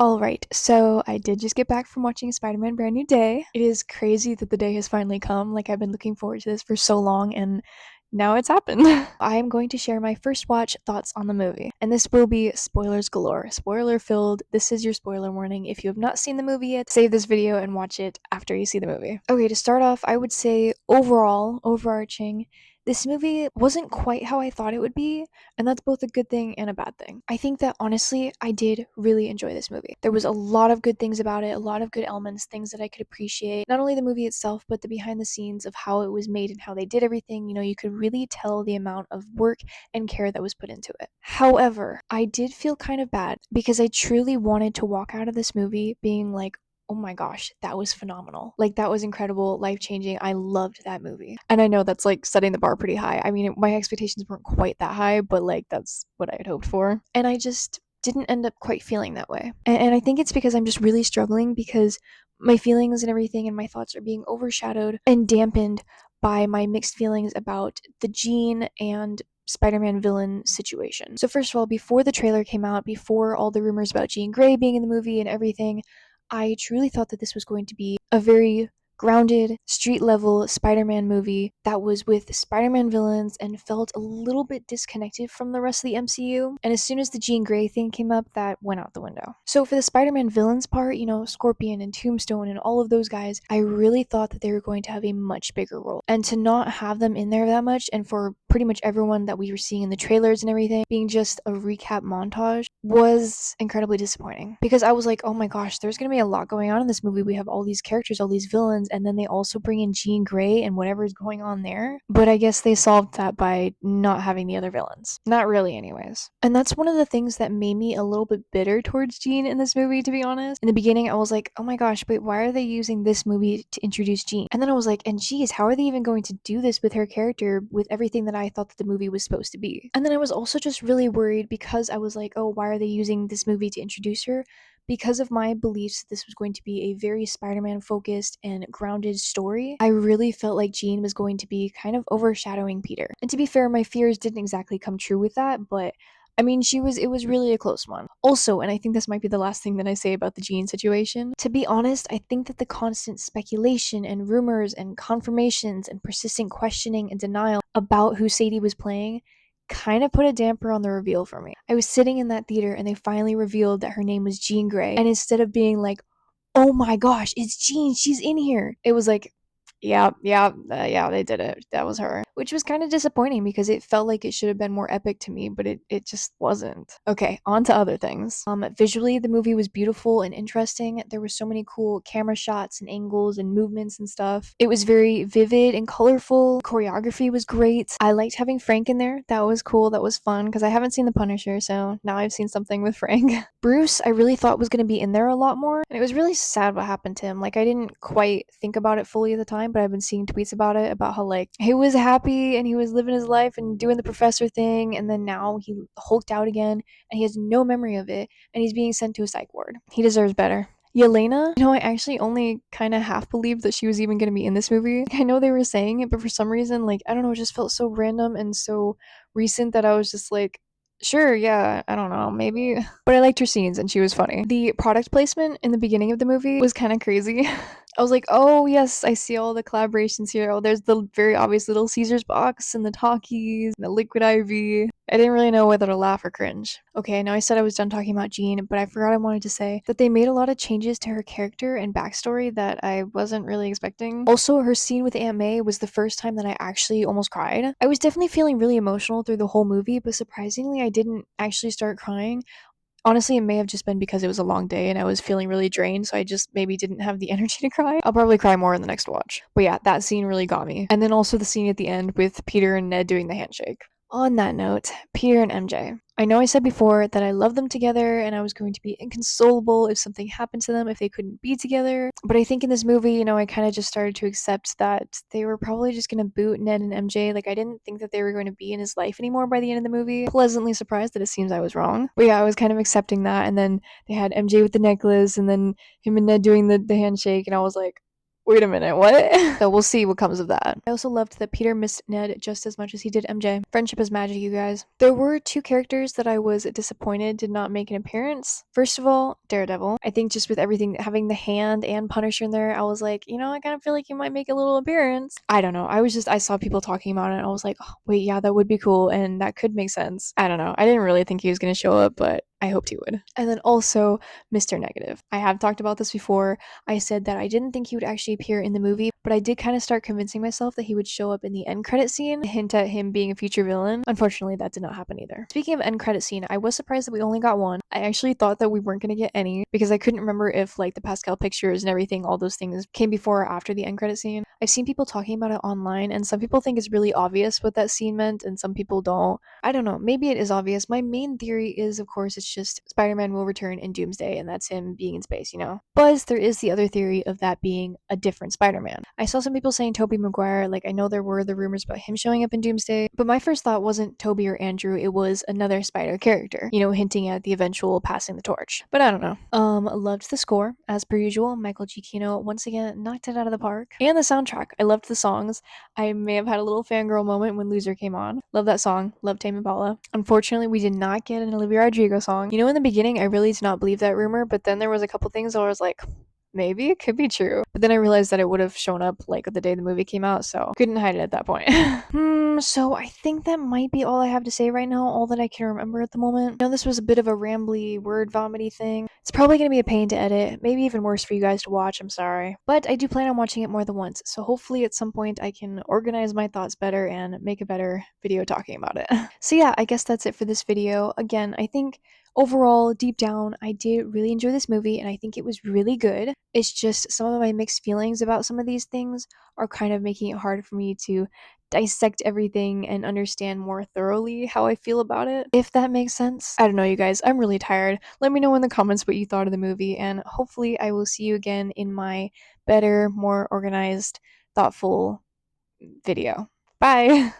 Alright, so I did just get back from watching Spider-Man Brand New Day. It is crazy that the day has finally come. Like, I've been looking forward to this for so long, and now it's happened. I am going to share my first watch thoughts on the movie, and this will be spoilers galore. Spoiler filled. This is your spoiler warning. If you have not seen the movie yet, save this video and watch it after you see the movie. Okay, to start off, I would say overall, overarching, this movie wasn't quite how I thought it would be, and that's both a good thing and a bad thing. I think that honestly, I did really enjoy this movie. There was a lot of good things about it, a lot of good elements, things that I could appreciate. Not only the movie itself, but the behind the scenes of how it was made and how they did everything. You know, you could really tell the amount of work and care that was put into it. However, I did feel kind of bad because I truly wanted to walk out of this movie being like, oh my gosh, that was phenomenal. Like, that was incredible, life-changing. I loved that movie. And I know that's like setting the bar pretty high. I mean, my expectations weren't quite that high, but like that's what I had hoped for. And I just didn't end up quite feeling that way. And I think it's because I'm just really struggling because my feelings and everything and my thoughts are being overshadowed and dampened by my mixed feelings about the Jean and Spider-Man villain situation. So first of all, before the trailer came out, before all the rumors about Jean Grey being in the movie and everything, I truly thought that this was going to be a very grounded, street level Spider-Man movie that was with Spider-Man villains and felt a little bit disconnected from the rest of the MCU. And as soon as the Jean Grey thing came up, that went out the window. So for the Spider-Man villains part, you know, Scorpion and Tombstone and all of those guys, I really thought that they were going to have a much bigger role. And to not have them in there that much, and for pretty much everyone that we were seeing in the trailers and everything being just a recap montage, was incredibly disappointing. Because I was like, oh my gosh, there's gonna be a lot going on in this movie. We have all these characters, all these villains, and then they also bring in Jean Grey and whatever is going on there. But I guess they solved that by not having the other villains. Not really, anyways. And that's one of the things that made me a little bit bitter towards Jean in this movie, to be honest. In the beginning, I was like, oh my gosh, wait, why are they using this movie to introduce Jean? And then I was like, and geez, how are they even going to do this with her character with everything that I thought that the movie was supposed to be? And then I was also just really worried because I was like, oh, why are they using this movie to introduce her? Because of my beliefs that this was going to be a very Spider-Man focused and grounded story, I really felt like Jean was going to be kind of overshadowing Peter. And to be fair, my fears didn't exactly come true with that, but I mean, it was really a close one. Also, and I think this might be the last thing that I say about the Jean situation, to be honest, I think that the constant speculation and rumors and confirmations and persistent questioning and denial about who Sadie was playing kind of put a damper on the reveal for me. I was sitting in that theater and they finally revealed that her name was Jean Grey, and instead of being like, oh my gosh, it's Jean, she's in here, it was like, yeah, they did it. That was her. Which was kind of disappointing because it felt like it should have been more epic to me, but it just wasn't. Okay, on to other things. Visually, the movie was beautiful and interesting. There were so many cool camera shots and angles and movements and stuff. It was very vivid and colorful. Choreography was great. I liked having Frank in there. That was cool. That was fun because I haven't seen The Punisher, so now I've seen something with Frank. Bruce, I really thought was going to be in there a lot more, and it was really sad what happened to him. Like, I didn't quite think about it fully at the time, but I've been seeing tweets about it, about how like he was happy and he was living his life and doing the professor thing, and then now he hulked out again and he has no memory of it and he's being sent to a psych ward. He deserves better. Yelena, you know, I actually only kind of half believed that she was even going to be in this movie. I know they were saying it, but for some reason, like, I don't know, it just felt so random and so recent that I was just like, sure, yeah, I don't know, maybe. But I liked her scenes and she was funny. The product placement in the beginning of the movie was kind of crazy. I was like, oh yes, I see all the collaborations here. Oh, there's the very obvious Little Caesars box and the Talkies and the Liquid IV. I didn't really know whether to laugh or cringe. Okay, I know I said I was done talking about Jean, but I forgot I wanted to say that they made a lot of changes to her character and backstory that I wasn't really expecting. Also, her scene with Aunt May was the first time that I actually almost cried. I was definitely feeling really emotional through the whole movie, but surprisingly, I didn't actually start crying. Honestly, it may have just been because it was a long day and I was feeling really drained, so I just maybe didn't have the energy to cry. I'll probably cry more in the next watch. But yeah, that scene really got me. And then also the scene at the end with Peter and Ned doing the handshake. On that note, Peter and MJ. I know I said before that I love them together and I was going to be inconsolable if something happened to them, if they couldn't be together. But I think in this movie, you know, I kind of just started to accept that they were probably just going to boot Ned and MJ. Like, I didn't think that they were going to be in his life anymore by the end of the movie. Pleasantly surprised that it seems I was wrong. But yeah, I was kind of accepting that. And then they had MJ with the necklace and then him and Ned doing the handshake. And I was like, Wait a minute, what? So we'll see what comes of that. I also loved that Peter missed Ned just as much as he did MJ. Friendship is magic, you guys. There were two characters that I was disappointed did not make an appearance. First of all, Daredevil. I think just with everything, having the Hand and Punisher in there, I was like, I kind of feel like he might make a little appearance. I don't know. I saw people talking about it and I was like, oh, wait, yeah, that would be cool and that could make sense. I don't know. I didn't really think he was going to show up, but I hoped he would. And then also Mr. Negative. I have talked about this before. I said that I didn't think he would actually appear in the movie, but I did kind of start convincing myself that he would show up in the end credit scene, hint at him being a future villain. Unfortunately, that did not happen either. Speaking of end credit scene, I was surprised that we only got one. I actually thought that we weren't going to get any because I couldn't remember if like the Pascal pictures and everything, all those things came before or after the end credit scene. I've seen people talking about it online and some people think it's really obvious what that scene meant and some people don't. I don't know, maybe it is obvious. My main theory is, of course, it's just Spider-Man will return in Doomsday and that's him being in space, But there is the other theory of that being a different Spider-Man. I saw some people saying Tobey Maguire, like I know there were the rumors about him showing up in Doomsday, but my first thought wasn't Tobey or Andrew, it was another Spider character, hinting at the eventual passing the torch. But I don't know. Loved the score, as per usual. Michael Giacchino once again knocked it out of the park. And the soundtrack. I loved the songs. I may have had a little fangirl moment when Loser came on. Love that song. Love Tame Impala. Unfortunately, we did not get an Olivia Rodrigo song. In the beginning, I really did not believe that rumor, but then there was a couple things where I was like, maybe it could be true. But then I realized that it would have shown up like the day the movie came out, so couldn't hide it at that point. So I think that might be all I have to say right now, all that I can remember at the moment. I know this was a bit of a rambly, word vomity thing. It's probably going to be a pain to edit, maybe even worse for you guys to watch, I'm sorry. But I do plan on watching it more than once, so hopefully at some point I can organize my thoughts better and make a better video talking about it. So yeah, I guess that's it for this video. Again, I think overall, deep down, I did really enjoy this movie and I think it was really good. It's just some of my mixed feelings about some of these things are kind of making it hard for me to dissect everything and understand more thoroughly how I feel about it, if that makes sense. I don't know, you guys. I'm really tired. Let me know in the comments what you thought of the movie, and hopefully I will see you again in my better, more organized, thoughtful video. Bye!